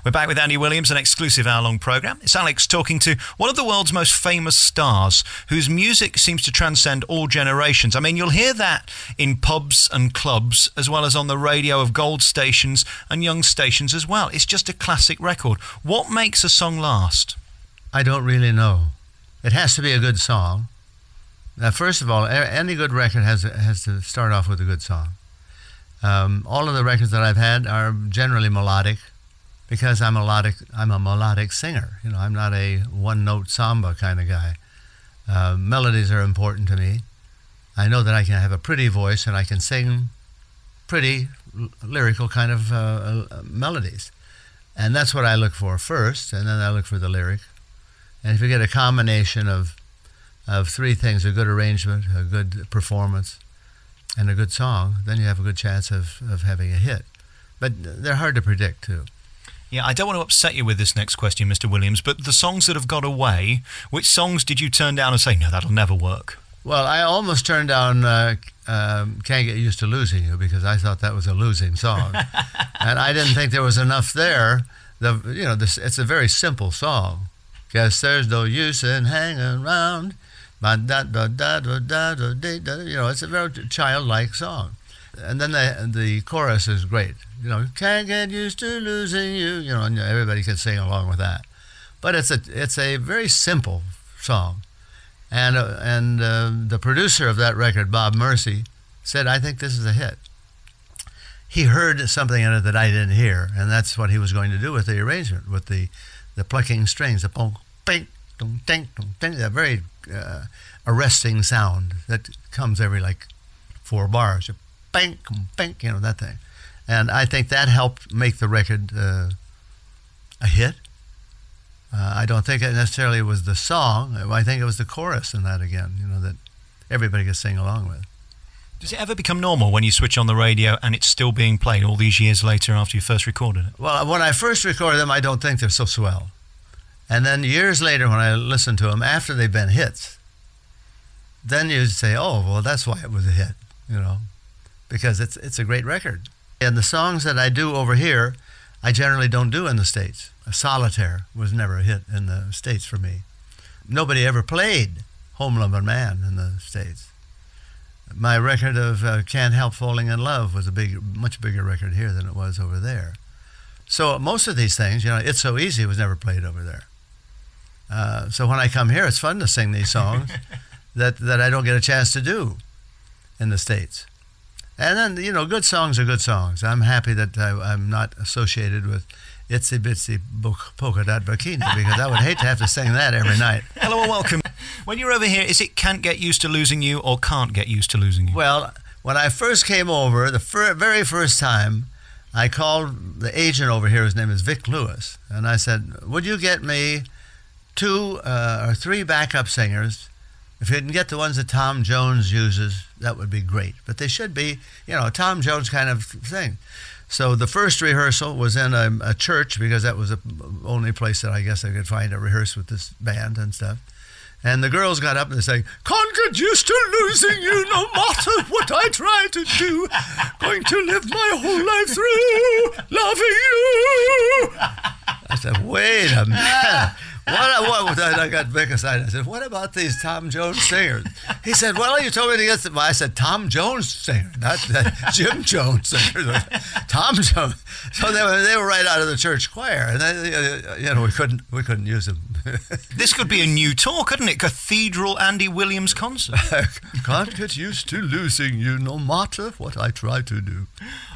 We're back with Andy Williams, an exclusive hour-long programme. It's Alex talking to one of the world's most famous stars, whose music seems to transcend all generations. I mean, you'll hear that in pubs and clubs, as well as on the radio of gold stations and young stations as well. It's just a classic record. What makes a song last? I don't really know. It has to be a good song. First of all, any good record has to start off with a good song. All of the records that I've had are generally melodic, because I'm a melodic singer. You know, I'm not a one-note samba kind of guy. Melodies are important to me. I know that I can have a pretty voice and I can sing pretty lyrical kind of melodies. And that's what I look for first, and then I look for the lyric. And if you get a combination of three things, a good arrangement, a good performance, and a good song, then you have a good chance of having a hit. But they're hard to predict, too. Yeah, I don't want to upset you with this next question, Mr. Williams, but the songs that have got away, which songs did you turn down and say, no, that'll never work? Well, I almost turned down Can't Get Used to Losing You, because I thought that was a losing song. And I didn't think there was enough there. It's a very simple song. Guess there's no use in hanging around. It's a very childlike song. And then the chorus is great. You know, can't get used to losing you. You know, and everybody can sing along with that. But it's a very simple song. And the producer of that record, Bob Mercy, said, I think this is a hit. He heard something in it that I didn't hear, and that's what he was going to do with the arrangement, with the plucking strings, the pong, ping, dong, ding, dong, ding, that very arresting sound that comes every like 4 bars. Bang, bang, you know, that thing. And I think that helped make the record a hit. I don't think it necessarily was the song. I think it was the chorus in that again, you know, that everybody could sing along with. Does it ever become normal when you switch on the radio and it's still being played all these years later after you first recorded it? Well, when I first recorded them, I don't think they're so swell. And then years later, when I listen to them after they've been hits, then you say, oh, well, that's why it was a hit, you know, because it's a great record. And the songs that I do over here, I generally don't do in the States. Solitaire was never a hit in the States for me. Nobody ever played Home Lovin' Man in the States. My record of Can't Help Falling in Love was a much bigger record here than it was over there. So most of these things, you know, It's So Easy was never played over there. So when I come here, it's fun to sing these songs that I don't get a chance to do in the States. And then, you know, good songs are good songs. I'm happy that I'm not associated with Itsy Bitsy Polka Dot Bikini, because I would hate to have to sing that every night. Hello and welcome. When you're over here, is it Can't Get Used to Losing You or Can't Get Used to Losing You? Well, when I first came over, the very first time, I called the agent over here, his name is Vic Lewis, and I said, would you get me 2 or 3 backup singers? If you can get the ones that Tom Jones uses, that would be great. But they should be, you know, Tom Jones kind of thing. So the first rehearsal was in a church, because that was the only place that I guess I could find to rehearse with this band and stuff. And the girls got up and they sang, can't get used to losing you no matter what I try to do. Going to live my whole life through loving you. I said, wait a minute. What? I got Vic aside. I said, what about these Tom Jones singers? He said, well, you told me to get them. I said, Tom Jones singer, not Jim Jones singer. Tom Jones. So they were right out of the church choir, and then, you know, we couldn't use them. This could be a new tour, couldn't it? Cathedral Andy Williams concert. Can't get used to losing you no matter what I try to do.